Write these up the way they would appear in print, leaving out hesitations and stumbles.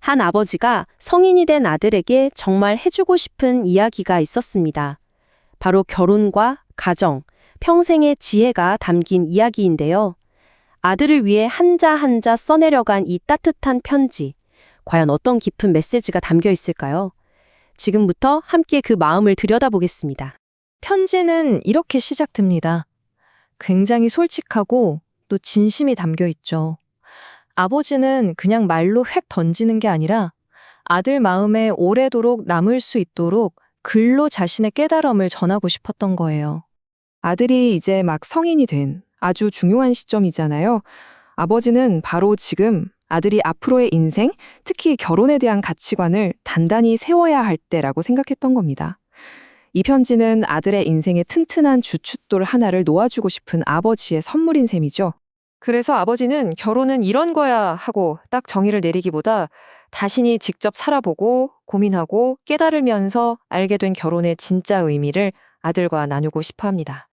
한 아버지가 성인이 된 아들에게 정말 해주고 싶은 이야기가 있었습니다. 바로 결혼과 가정, 평생의 지혜가 담긴 이야기인데요. 아들을 위해 한자 한자 써내려간 이 따뜻한 편지, 과연 어떤 깊은 메시지가 담겨 있을까요? 지금부터 함께 그 마음을 들여다보겠습니다. 편지는 이렇게 시작됩니다. 굉장히 솔직하고 또 진심이 담겨 있죠. 아버지는 그냥 말로 획 던지는 게 아니라 아들 마음에 오래도록 남을 수 있도록 글로 자신의 깨달음을 전하고 싶었던 거예요. 아들이 이제 막 성인이 된 아주 중요한 시점이잖아요. 아버지는 바로 지금 아들이 앞으로의 인생, 특히 결혼에 대한 가치관을 단단히 세워야 할 때라고 생각했던 겁니다. 이 편지는 아들의 인생의 튼튼한 주춧돌 하나를 놓아주고 싶은 아버지의 선물인 셈이죠. 그래서 아버지는 결혼은 이런 거야 하고 딱 정의를 내리기보다 자신이 직접 살아보고 고민하고 깨달으면서 알게 된 결혼의 진짜 의미를 아들과 나누고 싶어 합니다.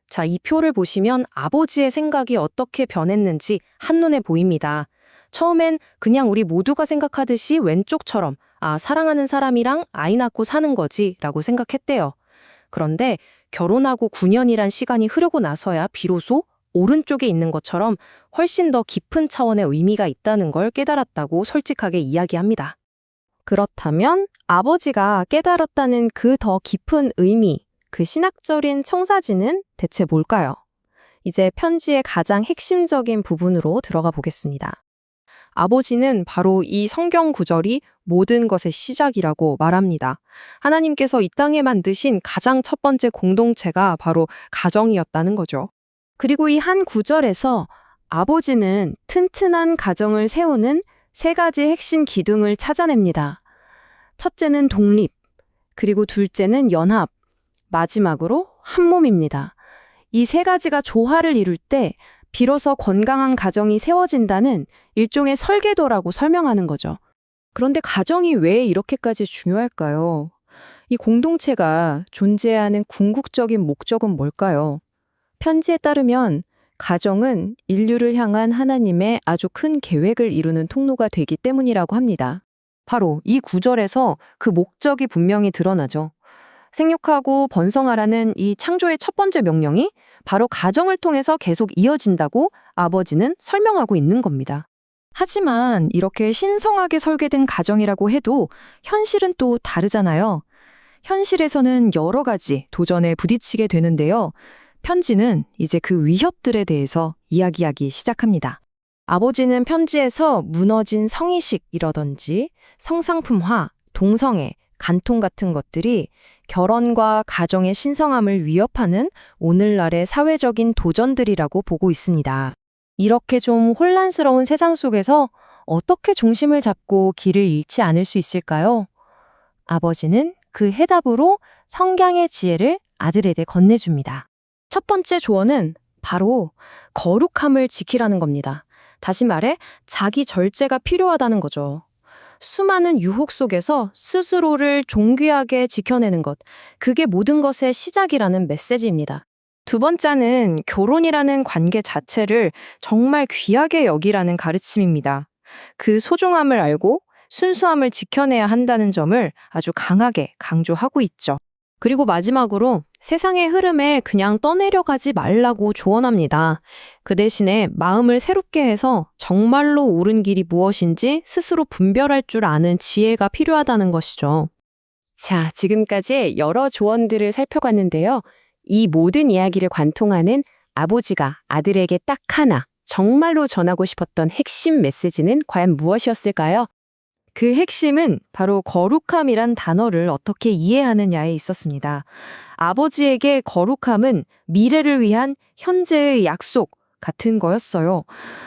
자, 이 표를 보시면 아버지의 생각이 어떻게 변했는지 한눈에 보입니다. 처음엔 그냥 우리 모두가 생각하듯이 왼쪽처럼 사랑하는 사람이랑 아이 낳고 사는 거지 라고 생각했대요. 그런데 결혼하고 9년이란 시간이 흐르고 나서야 비로소 오른쪽에 있는 것처럼 훨씬 더 깊은 차원의 의미가 있다는 걸 깨달았다고 솔직하게 이야기합니다. 그렇다면 아버지가 깨달았다는 그 더 깊은 의미, 그 신학적인 청사진은 대체 뭘까요? 이제 편지의 가장 핵심적인 부분으로 들어가 보겠습니다. 아버지는 바로 이 성경 구절이 모든 것의 시작이라고 말합니다. 하나님께서 이 땅에 만드신 가장 첫 번째 공동체가 바로 가정이었다는 거죠. 그리고 이 한 구절에서 아버지는 튼튼한 가정을 세우는 세 가지 핵심 기둥을 찾아냅니다. 첫째는 독립, 그리고 둘째는 연합, 마지막으로 한 몸입니다. 이 세 가지가 조화를 이룰 때 비로소 건강한 가정이 세워진다는 일종의 설계도라고 설명하는 거죠. 그런데 가정이 왜 이렇게까지 중요할까요? 이 공동체가 존재하는 궁극적인 목적은 뭘까요? 편지에 따르면 가정은 인류를 향한 하나님의 아주 큰 계획을 이루는 통로가 되기 때문이라고 합니다. 바로 이 구절에서 그 목적이 분명히 드러나죠. 생육하고 번성하라는 이 창조의 첫 번째 명령이 바로 가정을 통해서 계속 이어진다고 아버지는 설명하고 있는 겁니다. 하지만 이렇게 신성하게 설계된 가정이라고 해도 현실은 또 다르잖아요. 현실에서는 여러 가지 도전에 부딪히게 되는데요. 편지는 이제 그 위협들에 대해서 이야기하기 시작합니다. 아버지는 편지에서 무너진 성의식이라든지 성상품화, 동성애, 간통 같은 것들이 결혼과 가정의 신성함을 위협하는 오늘날의 사회적인 도전들이라고 보고 있습니다. 이렇게 좀 혼란스러운 세상 속에서 어떻게 중심을 잡고 길을 잃지 않을 수 있을까요? 아버지는 그 해답으로 성경의 지혜를 아들에게 건네줍니다. 첫 번째 조언은 바로 거룩함을 지키라는 겁니다. 다시 말해 자기 절제가 필요하다는 거죠. 수많은 유혹 속에서 스스로를 존귀하게 지켜내는 것, 그게 모든 것의 시작이라는 메시지입니다. 두 번째는 결혼이라는 관계 자체를 정말 귀하게 여기라는 가르침입니다. 그 소중함을 알고 순수함을 지켜내야 한다는 점을 아주 강하게 강조하고 있죠. 그리고 마지막으로 세상의 흐름에 그냥 떠내려가지 말라고 조언합니다. 그 대신에 마음을 새롭게 해서 정말로 옳은 길이 무엇인지 스스로 분별할 줄 아는 지혜가 필요하다는 것이죠. 자, 지금까지 여러 조언들을 살펴봤는데요. 이 모든 이야기를 관통하는 아버지가 아들에게 딱 하나 정말로 전하고 싶었던 핵심 메시지는 과연 무엇이었을까요? 그 핵심은 바로 거룩함이란 단어를 어떻게 이해하느냐에 있었습니다. 아버지에게 거룩함은 미래를 위한 현재의 약속 같은 거였어요.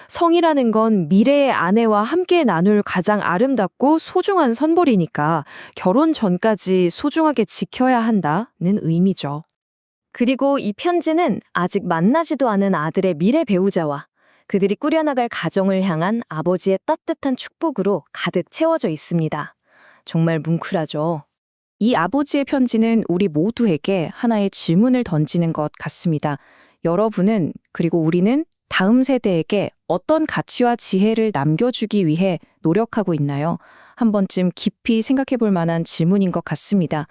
성이라는 건 미래의 아내와 함께 나눌 가장 아름답고 소중한 선물이니까 결혼 전까지 소중하게 지켜야 한다는 의미죠. 그리고 이 편지는 아직 만나지도 않은 아들의 미래 배우자와 그들이 꾸려나갈 가정을 향한 아버지의 따뜻한 축복으로 가득 채워져 있습니다. 정말 뭉클하죠. 이 아버지의 편지는 우리 모두에게 하나의 질문을 던지는 것 같습니다. 여러분은 그리고 우리는 다음 세대에게 어떤 가치와 지혜를 남겨주기 위해 노력하고 있나요? 한 번쯤 깊이 생각해 볼 만한 질문인 것 같습니다.